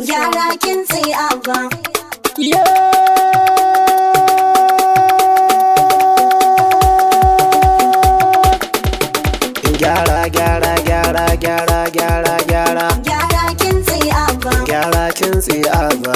Gyara kintsi abba. Gyara kintsi abba. Gyara kintsi abba. Gyara kintsi abba.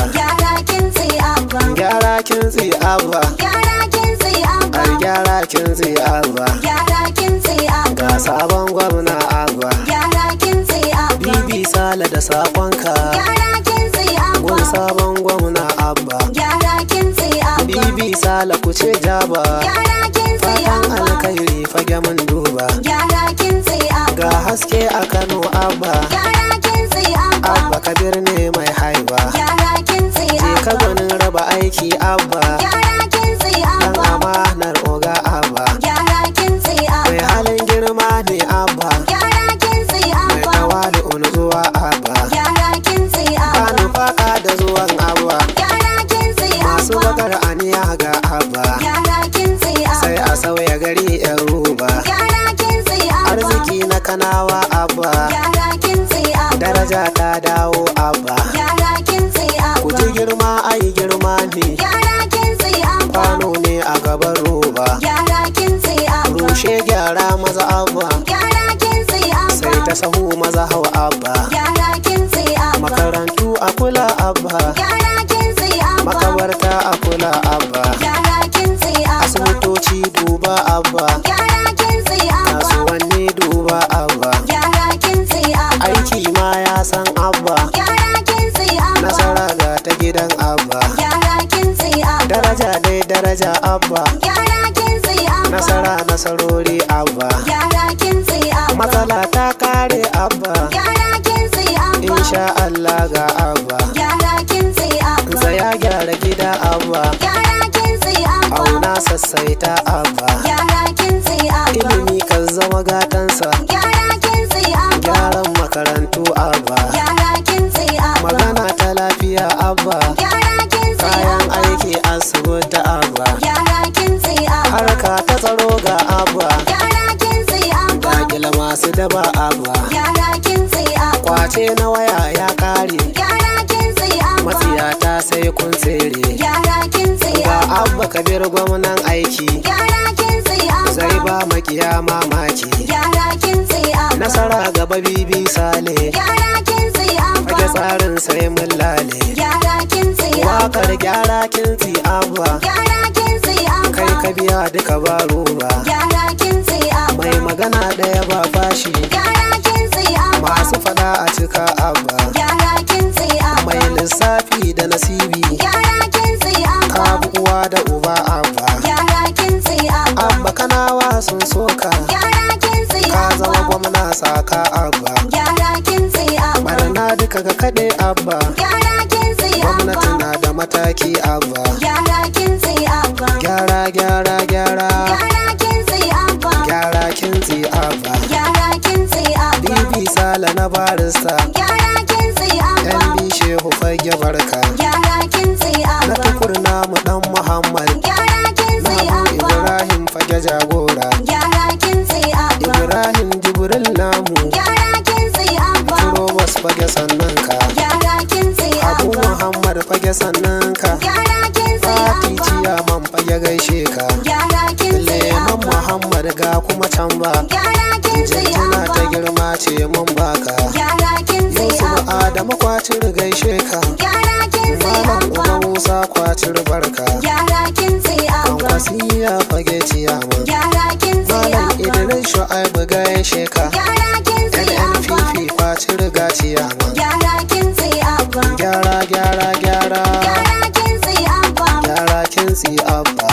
Gyara kintsi abba. Gyara kintsi abba. Ai gyara kintsi abba. Gyara kintsi abba. Ga sabon gwamna abba. Gyara kintsi abba. Bibi Sale da sakonka. Gyara kintsi abba. Gun sabon gwamna abba. Gyara kintsi abba. Bibi Sale ku ce jaba. Gyara kintsi Fatan abba. alkhairi fage mun duba. Gyara kintsi abba. Ga haske a Kano abba. Gyara kintsi abba. Abba Kabir ne mai haiba. Gyara kintsi Je abba. ka gwanin raba aiki abba. Gyara kintsi Dan abba. amanar oga abba. Gyara kintsi Mai abba. halin girma ne abba. Gyara kintsi Mai abba. tawali'un zuwa abba. Gyara kintsi abba. Kanu faka da zuwan abba. Gyara kintsi Masu abba. bakar aniya ga abba. Gyara kintsi abba. Sai a sauya gari yan ruba. Gyara kintsi abba. Arziki na Kanawa abba. Gyara kintsi abba. Daraja ta dawo abba. Gyara kintsi Ku abba. ji girma ai girma ne. Gyara kintsi abba. Kwano ne a gaban roba. Gyara kintsi abba. Rushe gyara maza abba. Gyara kintsi abba. Sai ta sahu maza hau abba. Gyara kintsi abba. Makarantu a kula abba. Gyara kintsi abba. Makabarta a kula abba. Gyara kintsi abba. Asibitoci duba abba. Gyara kintsi abba. Kasuwanni duba abba. Gyara kintsi abba. Aiki ma ya san abba. Gyara kintsi abba. Nasara ga ta gidan abba. Gyara kintsi abba. Daraja dai daraja abba. Gyara kintsi abba. Nasara nasarori abba. Gyara kintsi abba. Matsala ta kare abba. Gyara kintsi abba. Insha Allah ga abba. Gyara kintsi abba. Zaya gyara gida abba. Gyara kintsi abba. Auna sassaita abba. Gyara kintsi abba. Ilimi kan zama gatansa. Gyara kintsi abba. Gyaran makarantu abba. Gyara kintsi abba. Magana ta lafiya abba. Gyara kintsi Kayan abba. aiki asibiti abba. Gyara kintsi abba. Harka ta tsaro ga abba. Gyara kintsi abba. Dakila masu daba abba. Gyara kintsi abba. Kwace na waya ya kare. Gyara kintsi abba. Matsiyata sai kun tsere. Gyara kintsi Ga abba. abba Kabir gwamnan aiki. Gyara kintsi abba. Zai ba makiya mamaki. Gyara kintsi abba. Nasara gaba Bibi Sale. Gyara kintsi abba. Fage tsarin sai mun lale. Gyara kintsi abba. Wakar gyara kintsi abba. Gyara kintsi abba. Kai ka biya duka ba roba. Gyara kintsi abba. Mai magana ɗaya ba fashi. Gyara kintsi abba. Masu fada a cika abba. Gyara kintsi abba. Mai lissafi da nasibi. Gyara kintsi abba. Kabu uwa da uba abba. Gyara kintsi abba. Abba Kanawa sun soka. Gyara kintsi Ka abba. zama gwamna saka abba. Gyara kintsi abba. Barna duka ga kaɗe abba. Gyara kintsi Gwamnati abba. na da mataki abba. Gyara kintsi abba. Gyara gyara gyara. Gyara kintsi abba. Gyara kintsi abba. Gyara kintsi abba. Bibi Sale na barista. Gyara kintsi abba. Yan bi shehu fage barka. Gyara kintsi Na abba. tukur namu dan Muhammad. Gyara kintsi Namu abba. Ibrahim fage jagora. Gyara kintsi abba. Ibrahim Jibril namu. Gyara kintsi abba. Turobas fage sannan ka. Gyara kintsi Abu abba. Muhammad fage sannan ka. Gyara kintsi Fati abba. ciyaman fage gaishe ka. Gyara kintsi Leman abba. Muhammad ga kuma can ba. Gyara kintsi Jinjina ta abba. girma ce mun baka. Gyara kintsi Yusuf abba. Adamu kwacin gaishe ka. Gyara kintsi Malam abba. Uba Musa kwacin barka. Gyara kintsi abba. Kwasiya fage ciyaman. Gyara kintsi Malam abba. Idris Shu'aibu gaishe ka. Gyara kintsi abba. NNPP kwacin riga ciyaman. Gyara kintsi abba. Gyara gyara gyara. Gyara kintsi abba. Gyara kintsi abba.